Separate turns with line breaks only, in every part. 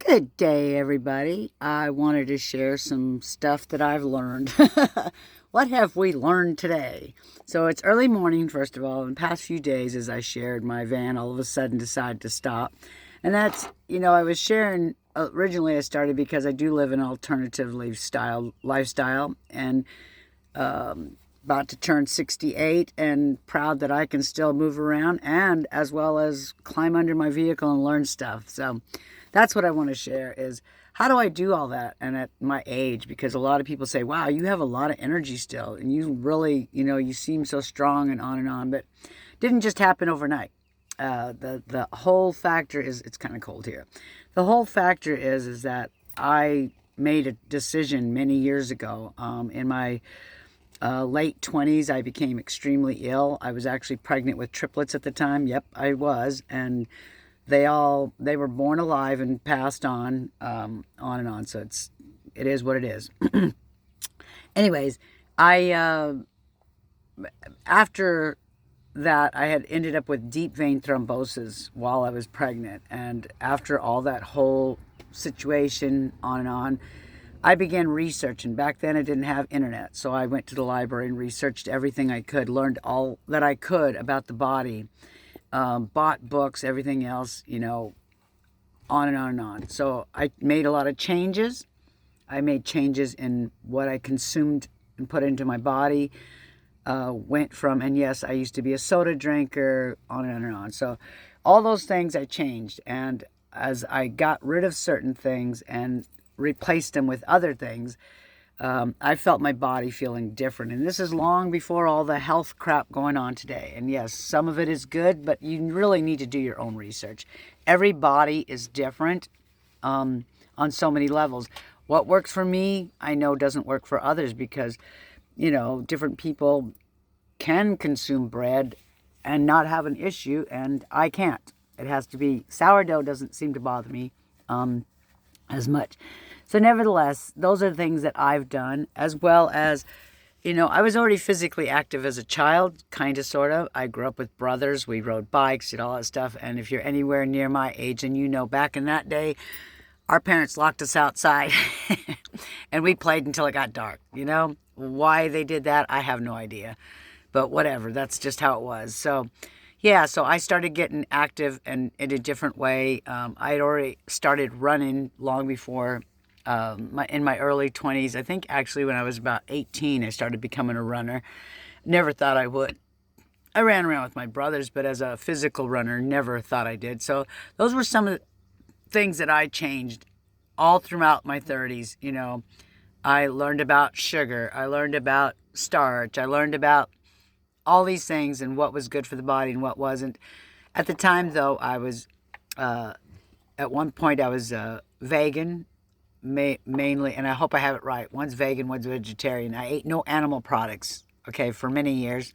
Good day, everybody. I wanted to share some stuff that I've learned. What have we learned today? So it's early morning, first of all. In the past few days, as I shared, my van all of a sudden decided to stop. And I was sharing, originally I started because I do live an alternative lifestyle, and about to turn 68 and proud that I can still move around and as well as climb under my vehicle and learn stuff. So that's what I want to share is how do I do all that and at my age? Because a lot of people say, wow, you have a lot of energy still and you really, you seem so strong and on, but it didn't just happen overnight. The whole factor is, it's kind of cold here. The whole factor is that I made a decision many years ago. In my late 20s, I became extremely ill. I was actually pregnant with triplets at the time. Yep, I was. And they were born alive and passed on and on. So it is what it is. Anyways, I after that I had ended up with deep vein thrombosis while I was pregnant, and after all that whole situation on and on, I began researching. Back then I didn't have internet, so I went to the library and researched everything I could, learned all that I could about the body, bought books, everything else, on and on and on. So I made a lot of changes. I made changes in what I consumed and put into my body. Went from, and yes, I used to be a soda drinker, on and on and on. So all those things I changed. And as I got rid of certain things and replaced them with other things, I felt my body feeling different. And this is long before all the health crap going on today. And yes, some of it is good, but you really need to do your own research. Every body is different on so many levels. What works for me, I know doesn't work for others because, different people can consume bread and not have an issue, and I can't. It has to be, sourdough doesn't seem to bother me as much. So nevertheless, those are things that I've done, as well as, I was already physically active as a child, kind of, sort of. I grew up with brothers. We rode bikes, did all that stuff. And if you're anywhere near my age, and back in that day, our parents locked us outside and we played until it got dark. Why they did that, I have no idea. But whatever, that's just how it was. So yeah, so I started getting active and in a different way. I had already started running long before, in my early 20s. I think actually when I was about 18, I started becoming a runner. Never thought I would. I ran around with my brothers, but as a physical runner, never thought I did. So those were some of the things that I changed all throughout my 30s. I learned about sugar. I learned about starch. I learned about all these things and what was good for the body and what wasn't. At the time, though, I was, at one point, I was vegan, mainly, and I hope I have it right. One's vegan, one's vegetarian. I ate no animal products, okay, for many years.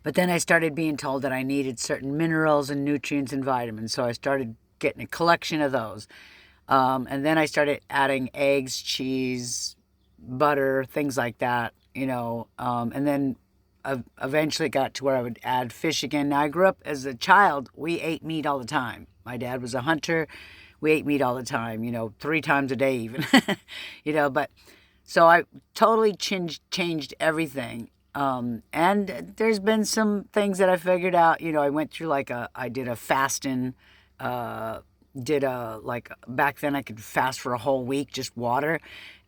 But then I started being told that I needed certain minerals and nutrients and vitamins, so I started getting a collection of those. And then I started adding eggs, cheese, butter, things like that, and then eventually it got to where I would add fish again. Now, I grew up as a child, we ate meat all the time. My dad was a hunter. We ate meat all the time, 3 times a day even, but so I totally changed everything. And there's been some things that I figured out, I went through I did a fasting, back then I could fast for a whole week, just water,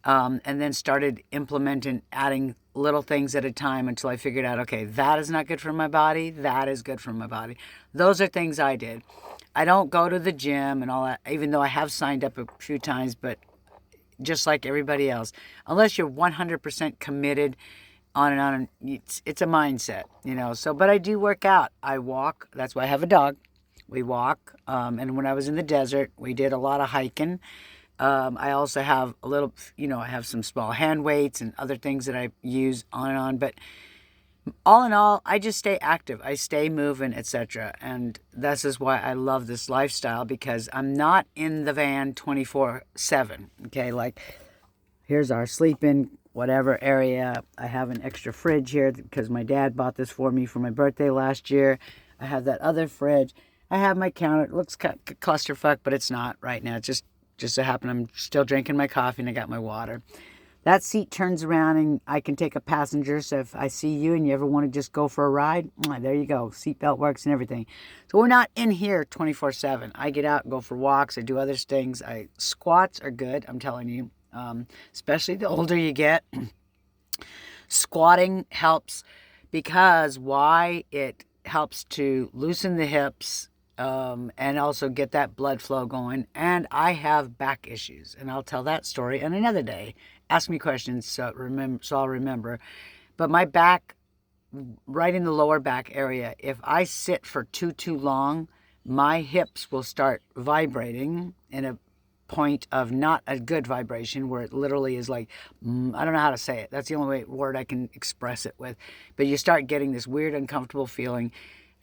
and then started implementing, adding little things at a time until I figured out, okay, that is not good for my body. That is good for my body. Those are things I did. I don't go to the gym and all that, even though I have signed up a few times, but just like everybody else, unless you're 100% committed on and on, it's a mindset, so, but I do work out. I walk. That's why I have a dog. We walk. And when I was in the desert, we did a lot of hiking. I also have a little, I have some small hand weights and other things that I use on and on. But all in all, I just stay active. I stay moving, etc. And this is why I love this lifestyle, because I'm not in the van 24/7. Okay, here's our sleeping whatever area. I have an extra fridge here because my dad bought this for me for my birthday last year. I have that other fridge. I have my counter. It looks clusterfuck, but it's not right now. It's just so happened I'm still drinking my coffee and I got my water. That seat turns around and I can take a passenger. So if I see you and you ever want to just go for a ride, there you go. Seatbelt works and everything. So we're not in here 24/7. I get out, go for walks. I do other things. Squats are good, I'm telling you. Especially the older you get. Squatting helps because why? It helps to loosen the hips and also get that blood flow going. And I have back issues, and I'll tell that story on another day. Ask me questions so I'll remember. But my back, right in the lower back area, if I sit for too long, my hips will start vibrating in a point of not a good vibration where it literally is like, I don't know how to say it. That's the only word I can express it with. But you start getting this weird, uncomfortable feeling.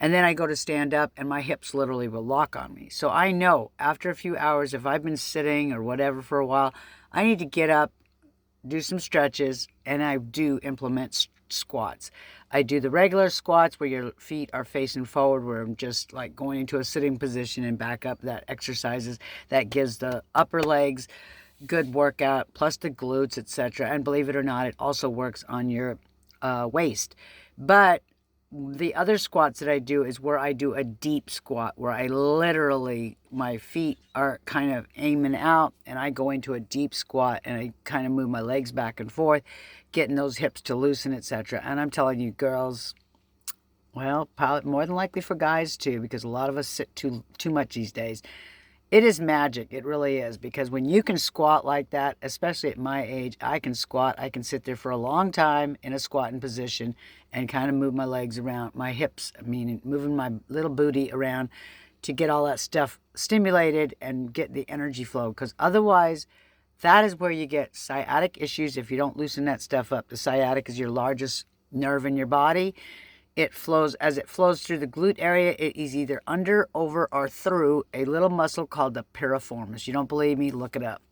And then I go to stand up and my hips literally will lock on me. So I know after a few hours, if I've been sitting or whatever for a while, I need to get up, do some stretches, and I do implement squats. I do the regular squats where your feet are facing forward, where I'm just like going into a sitting position and back up. That exercises, that gives the upper legs good workout, plus the glutes, etc. And believe it or not, it also works on your waist. But the other squats that I do is where I do a deep squat, where I literally, my feet are kind of aiming out and I go into a deep squat and I kind of move my legs back and forth, getting those hips to loosen, etc. And I'm telling you, girls, well, probably more than likely for guys too, because a lot of us sit too much these days. It is magic. It really is. Because when you can squat like that, especially at my age, I can squat. I can sit there for a long time in a squatting position and kind of move my legs around, my hips, meaning moving my little booty around to get all that stuff stimulated and get the energy flow. Because otherwise, that is where you get sciatic issues if you don't loosen that stuff up. The sciatic is your largest nerve in your body. It flows, as it flows through the glute area, it is either under, over, or through a little muscle called the piriformis. You don't believe me? Look it up.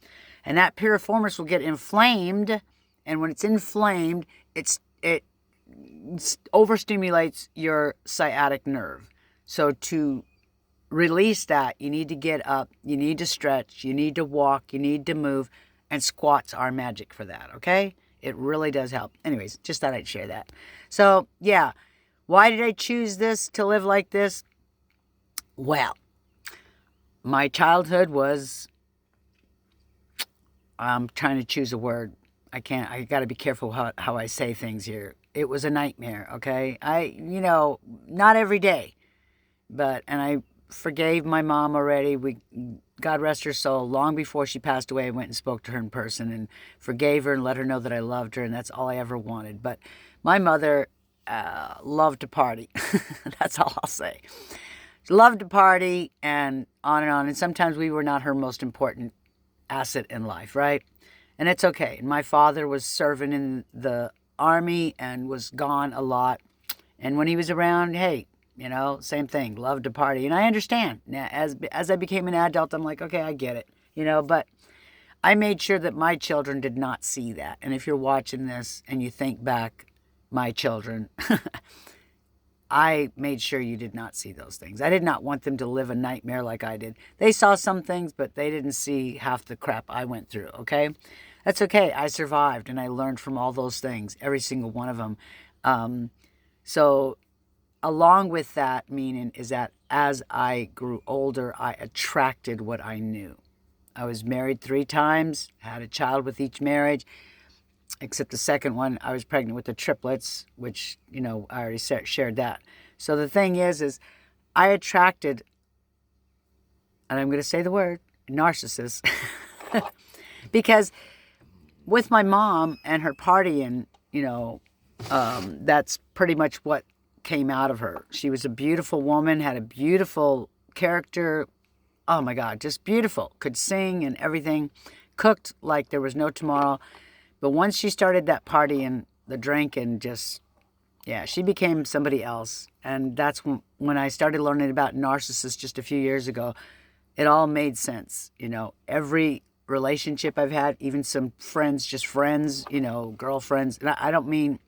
And that piriformis will get inflamed, and when it's inflamed, it overstimulates your sciatic nerve. So to release that, you need to get up, you need to stretch, you need to walk, you need to move, and squats are magic for that, okay? It really does help. Anyways, just thought I'd share that. So, yeah. Why did I choose this to live like this? Well, my childhood was, I'm trying to choose a word. I got to be careful how I say things here. It was a nightmare, okay? Not every day, and I forgave my mom already. God rest her soul, long before she passed away, I went and spoke to her in person and forgave her and let her know that I loved her, and that's all I ever wanted. But my mother loved to party. That's all I'll say. She loved to party and on. And sometimes we were not her most important asset in life, right? And it's okay. And my father was serving in the army and was gone a lot. And when he was around, hey, same thing. Loved to party. And I understand. Now, as I became an adult, I'm like, okay, I get it. But I made sure that my children did not see that. And if you're watching this and you think back, my children, I made sure you did not see those things. I did not want them to live a nightmare like I did. They saw some things, but they didn't see half the crap I went through, okay? That's okay. I survived, and I learned from all those things, every single one of them. So along with that meaning is that as I grew older, I attracted what I knew. I was married 3 times, had a child with each marriage, except the second one, I was pregnant with the triplets, which, I already shared that. So the thing is I attracted, and I'm going to say the word, narcissist, because with my mom and her partying, that's pretty much what came out of her. She was a beautiful woman, had a beautiful character. Oh my God, just beautiful. Could sing and everything. Cooked like there was no tomorrow. But once she started that party and the drink and she became somebody else. And that's when I started learning about narcissists just a few years ago. It all made sense. Every relationship I've had, even some friends, just friends, girlfriends. And I don't mean,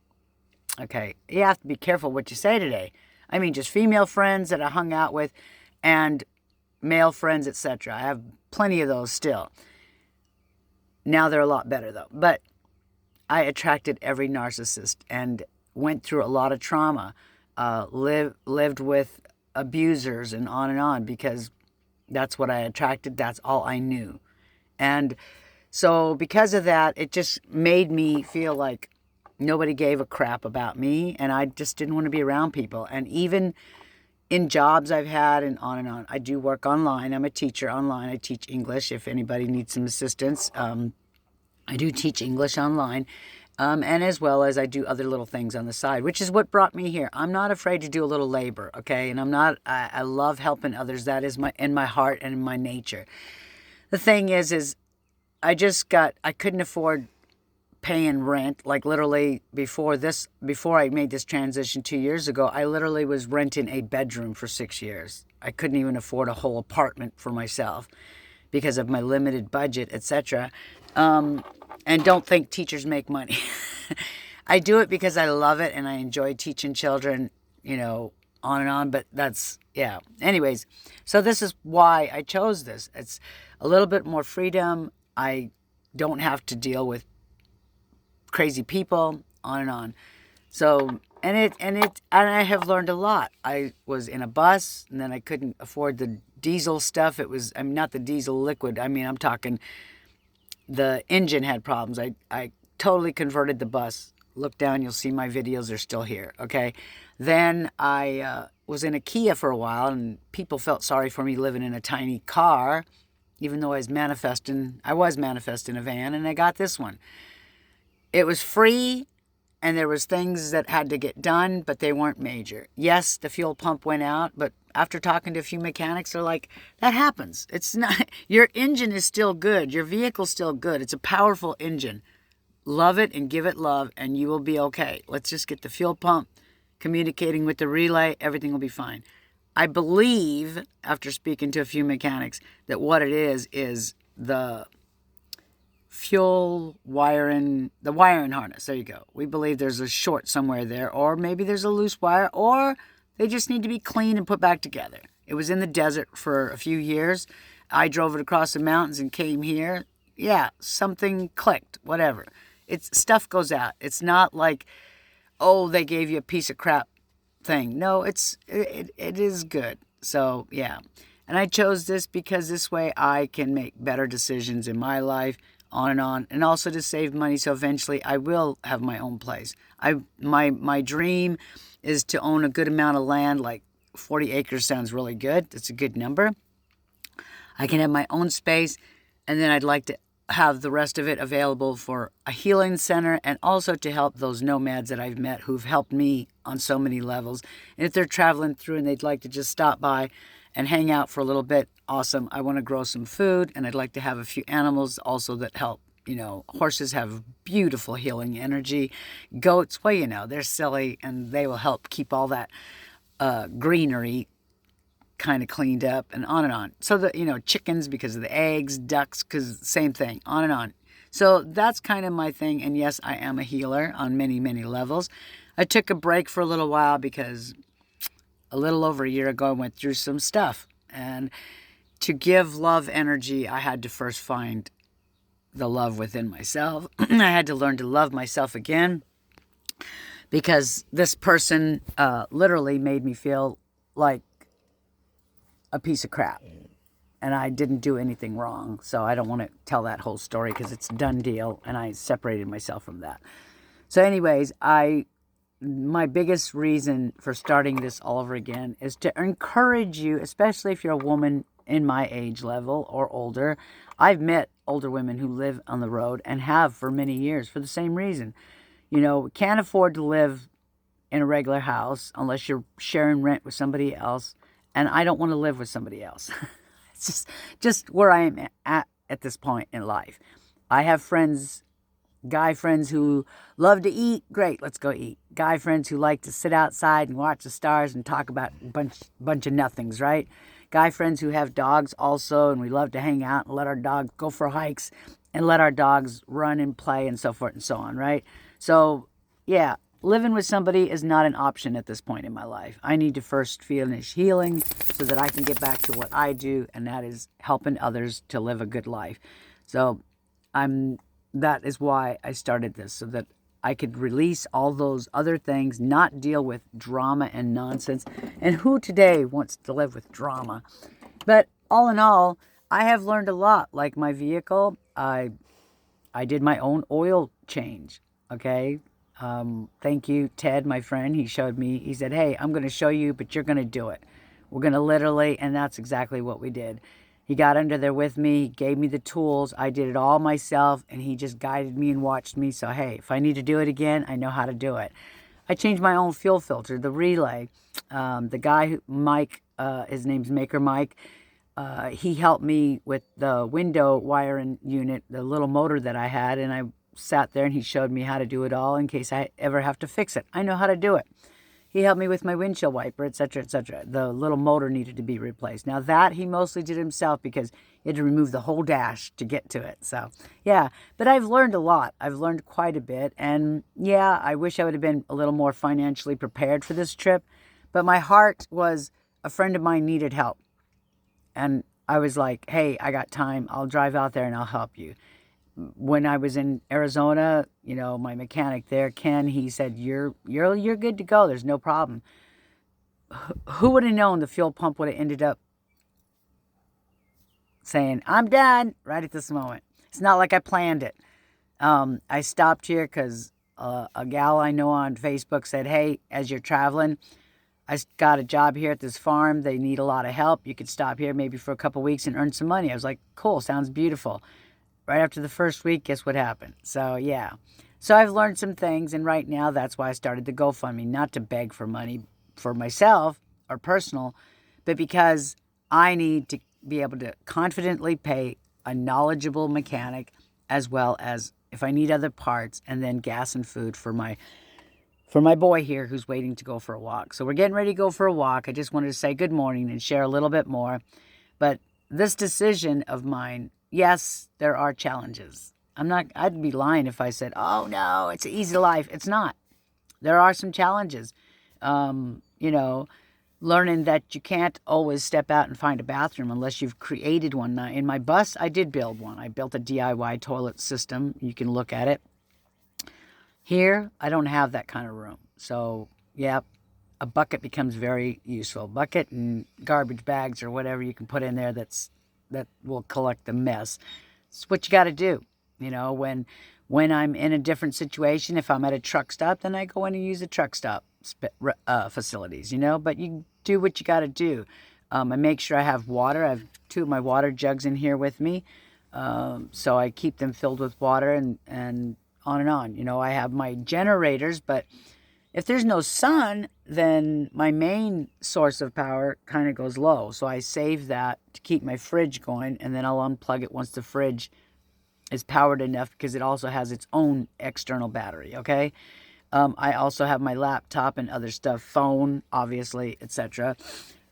okay, you have to be careful what you say today. I mean just female friends that I hung out with. and male friends, etc. I have plenty of those still. Now they're a lot better though. But I attracted every narcissist and went through a lot of trauma, lived with abusers and on because that's what I attracted. That's all I knew. And so because of that, it just made me feel like nobody gave a crap about me, and I just didn't want to be around people. And even in jobs I've had and on. I do work online. I'm a teacher online. I teach English if anybody needs some assistance. I do teach English online. And as well as I do other little things on the side, which is what brought me here. I'm not afraid to do a little labor, okay? And I love helping others. That is in my heart and in my nature. The thing is I couldn't afford paying rent. Like literally before I made this transition 2 years ago, I literally was renting a bedroom for 6 years. I couldn't even afford a whole apartment for myself because of my limited budget, etc. And don't think teachers make money. I do it because I love it and I enjoy teaching children, on. But that's, yeah. Anyways, so this is why I chose this. It's a little bit more freedom. I don't have to deal with crazy people, on. So, and I have learned a lot. I was in a bus and then I couldn't afford the diesel stuff. Not the diesel liquid. I'm talking the engine had problems. I totally converted the bus. Look down, you'll see my videos are still here, okay? Then I was in a Kia for a while, and people felt sorry for me living in a tiny car, even though I was manifesting a van, and I got this one. It was free, and there was things that had to get done, but they weren't major. Yes, the fuel pump went out, but after talking to a few mechanics, they're like, that happens. It's not, your engine is still good. Your vehicle's still good. It's a powerful engine. Love it and give it love, and you will be okay. Let's just get the fuel pump, communicating with the relay, everything will be fine. I believe, after speaking to a few mechanics, that what it is the fuel wiring, the wiring harness. There you go. We believe there's a short somewhere there, or maybe there's a loose wire, or they just need to be cleaned and put back together. It was in the desert for a few years. I drove it across the mountains and came here. Yeah, something clicked, whatever. Stuff goes out. It's not like, oh, they gave you a piece of crap thing. No, it is good. So, yeah. And I chose this because this way I can make better decisions in my life, on, and also to save money, so eventually I will have my own place. My dream is to own a good amount of land. Like 40 acres sounds really good. That's a good number. I can have my own space, and then I'd like to have the rest of it available for a healing center, and also to help those nomads that I've met who've helped me on so many levels. And if they're traveling through and they'd like to just stop by and hang out for a little bit, awesome. I want to grow some food, and I'd like to have a few animals also that help. Horses have beautiful healing energy. Goats, well, they're silly, and they will help keep all that greenery kind of cleaned up, and on. So chickens because of the eggs, ducks because same thing, on. So that's kind of my thing. And yes, I am a healer on many, many levels. I took a break for a little while because a little over a year ago I went through some stuff, and to give love energy, I had to first find the love within myself. I had to learn to love myself again, because this person literally made me feel like a piece of crap, and I didn't do anything wrong. So I don't want to tell that whole story because it's a done deal, and I separated myself from that. So anyways, my biggest reason for starting this all over again is to encourage you, especially if you're a woman in my age level or older. I've met older women who live on the road and have for many years for the same reason. Can't afford to live in a regular house unless you're sharing rent with somebody else. And I don't want to live with somebody else. It's just where I am at this point in life. I have friends, guy friends who love to eat. Great, let's go eat. Guy friends who like to sit outside and watch the stars and talk about a bunch of nothings, right? Guy friends who have dogs also, and we love to hang out and let our dogs go for hikes and let our dogs run and play and so forth and so on, right? So, yeah, living with somebody is not an option at this point in my life. I need to first finish healing so that I can get back to what I do, and that is helping others to live a good life. So that is why I started this, so that I could release all those other things, not deal with drama and nonsense. And who today wants to live with drama? But all in all, I have learned a lot. Like my vehicle, I did my own oil change. Okay. Thank you, Ted, my friend. He showed me, he said, hey, I'm going to show you, but you're going to do it. We're going to literally, and that's exactly what we did. He got under there with me, he gave me the tools. I did it all myself, and he just guided me and watched me. So, hey, if I need to do it again, I know how to do it. I changed my own fuel filter, the relay. The guy, Mike, his name's Maker Mike, he helped me with the window wiring unit, the little motor that I had, and I sat there and he showed me how to do it all in case I ever have to fix it. I know how to do it. He helped me with my windshield wiper, etc., etc. The little motor needed to be replaced. Now that he mostly did himself because he had to remove the whole dash to get to it. So, yeah, but I've learned a lot. I've learned quite a bit. And yeah, I wish I would have been a little more financially prepared for this trip. But my heart was, a friend of mine needed help. And I was like, hey, I got time. I'll drive out there and I'll help you. When I was in Arizona, my mechanic there, Ken, he said, you're good to go. There's no problem. Who would have known the fuel pump would have ended up saying, I'm done right at this moment. It's not like I planned it. I stopped here because a gal I know on Facebook said, hey, as you're traveling, I got a job here at this farm. They need a lot of help. You could stop here maybe for a couple weeks and earn some money. I was like, cool, sounds beautiful. Right after the first week, guess what happened? So, yeah. So I've learned some things, and right now that's why I started the GoFundMe, not to beg for money for myself or personal, but because I need to be able to confidently pay a knowledgeable mechanic, as well as if I need other parts, and then gas and food for my boy here who's waiting to go for a walk. So we're getting ready to go for a walk. I just wanted to say good morning and share a little bit more. But this decision of mine, yes, there are challenges. I'd be lying if I said, oh no, it's an easy life. It's not. There are some challenges. Learning that you can't always step out and find a bathroom unless you've created one. Now, in my bus, I did build one. I built a DIY toilet system. You can look at it. Here, I don't have that kind of room. So, yeah, a bucket becomes very useful. Bucket and garbage bags or whatever you can put in there that will collect the mess. It's what you got to do. When I'm in a different situation, if I'm at a truck stop, then I go in and use the truck stop facilities, But you do what you got to do. I make sure I have water. I have 2 of my water jugs in here with me. So I keep them filled with water and on and on. I have my generators, but if there's no sun, then my main source of power kind of goes low. So I save that to keep my fridge going, and then I'll unplug it once the fridge is powered enough, because it also has its own external battery, okay? I also have my laptop and other stuff, phone, obviously, etc.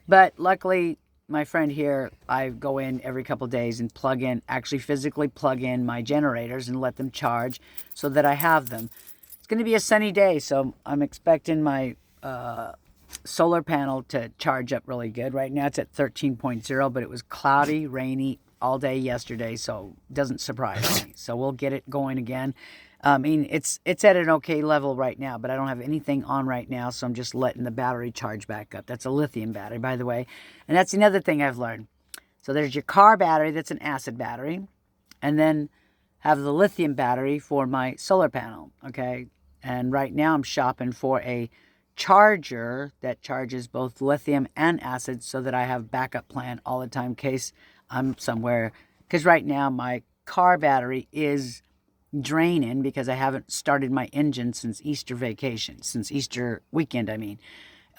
But luckily, my friend here, I go in every couple of days and actually physically plug in my generators and let them charge so that I have them. It's going to be a sunny day, so I'm expecting my solar panel to charge up really good. Right now it's at 13.0, but it was cloudy, rainy all day yesterday, so it doesn't surprise me. So we'll get it going again. I mean, it's at an okay level right now, but I don't have anything on right now, so I'm just letting the battery charge back up. That's a lithium battery, by the way. And that's another thing I've learned. So there's your car battery, that's an acid battery, and then have the lithium battery for my solar panel, okay? And right now I'm shopping for a charger that charges both lithium and acid so that I have backup plan all the time in case I'm somewhere. Because right now my car battery is draining because I haven't started my engine since Easter weekend, I mean.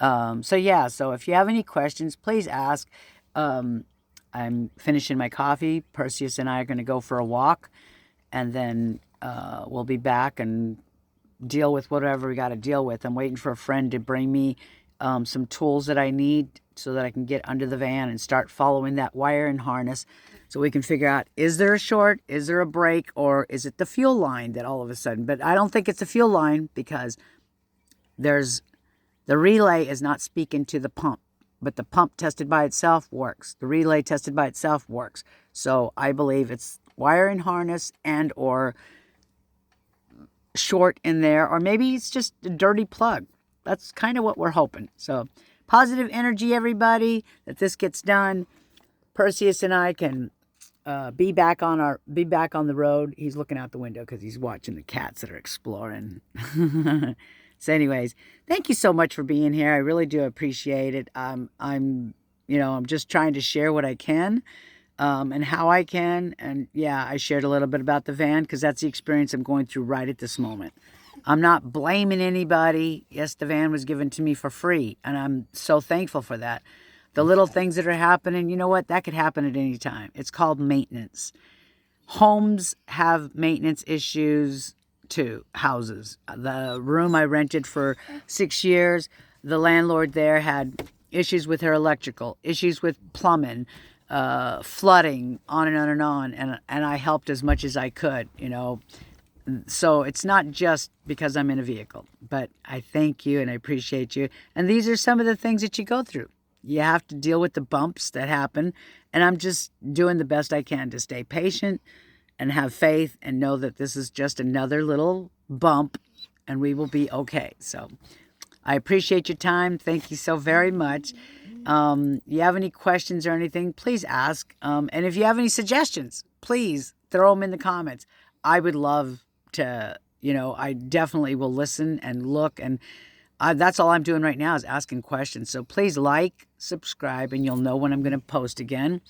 So if you have any questions, please ask. I'm finishing my coffee. Perseus and I are going to go for a walk, and then we'll be back and deal with whatever we got to deal with. I'm waiting for a friend to bring me some tools that I need so that I can get under the van and start following that wire and harness so we can figure out, is there a short, is there a break, or is it the fuel line that all of a sudden? But I don't think it's a fuel line because there's the relay is not speaking to the pump, but the pump tested by itself works. The relay tested by itself works. So I believe it's wire and harness and or short in there, or maybe it's just a dirty plug. That's kind of what we're hoping. So positive energy, everybody, that this gets done. Perseus and I can be back on the road. He's looking out the window because he's watching the cats that are exploring. So anyways, thank you so much for being here. I really do appreciate it. I'm just trying to share what I can, and how I can. And yeah, I shared a little bit about the van because that's the experience I'm going through right at this moment. I'm not blaming anybody. Yes, the van was given to me for free, and I'm so thankful for that. The little things that are happening, you know what? That could happen at any time. It's called maintenance. Homes have maintenance issues too. Houses. The room I rented for 6 years, the landlord there had issues with her electrical, issues with plumbing, flooding, on and on and on. And I helped as much as I could, So it's not just because I'm in a vehicle, but I thank you and I appreciate you. And these are some of the things that you go through. You have to deal with the bumps that happen. And I'm just doing the best I can to stay patient and have faith and know that this is just another little bump and we will be okay. So I appreciate your time. Thank you so very much. You have any questions or anything, please ask. And if you have any suggestions, please throw them in the comments. I would love to, I definitely will listen and look, and that's all I'm doing right now is asking questions. So please subscribe, and you'll know when I'm going to post again.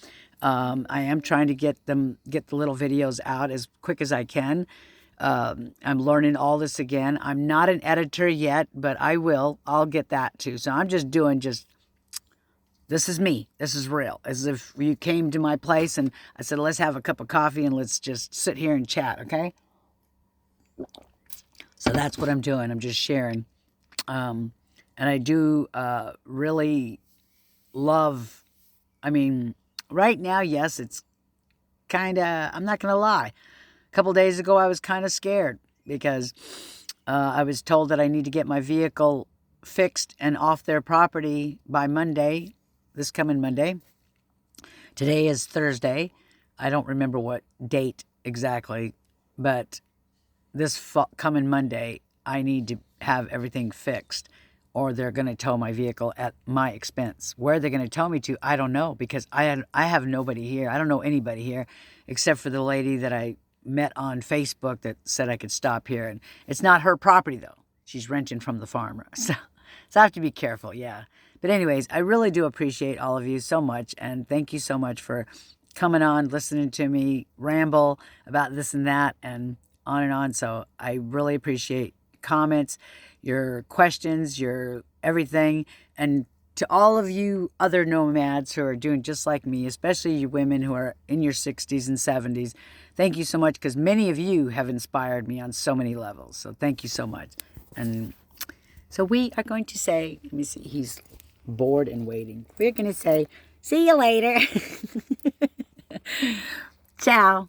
I am trying to get the little videos out as quick as I can. I'm learning all this again. I'm not an editor yet, but I'll get that too. So I'm just doing this is me. This is real. As if you came to my place and I said, let's have a cup of coffee and let's just sit here and chat, okay? So that's what I'm doing. I'm just sharing. And I do really love, right now, yes, it's kind of, I'm not going to lie. A couple days ago, I was kind of scared because I was told that I need to get my vehicle fixed and off their property by Monday, this coming Monday. Today is Thursday. I don't remember what date exactly, but this coming Monday, I need to have everything fixed, or they're going to tow my vehicle at my expense. Where they're going to tow me to, I don't know, because I have nobody here. I don't know anybody here except for the lady that I met on Facebook that said I could stop here. And it's not her property, though. She's renting from the farmer. So I have to be careful, yeah. But anyways, I really do appreciate all of you so much, and thank you so much for coming on, listening to me ramble about this and that, and on and on. So I really appreciate comments, your questions, your everything. And to all of you other nomads who are doing just like me, especially you women who are in your 60s and 70s, thank you so much, because many of you have inspired me on so many levels. So thank you so much. And so we are going to say, let me see, he's bored and waiting. We're going to say, see you later. Ciao.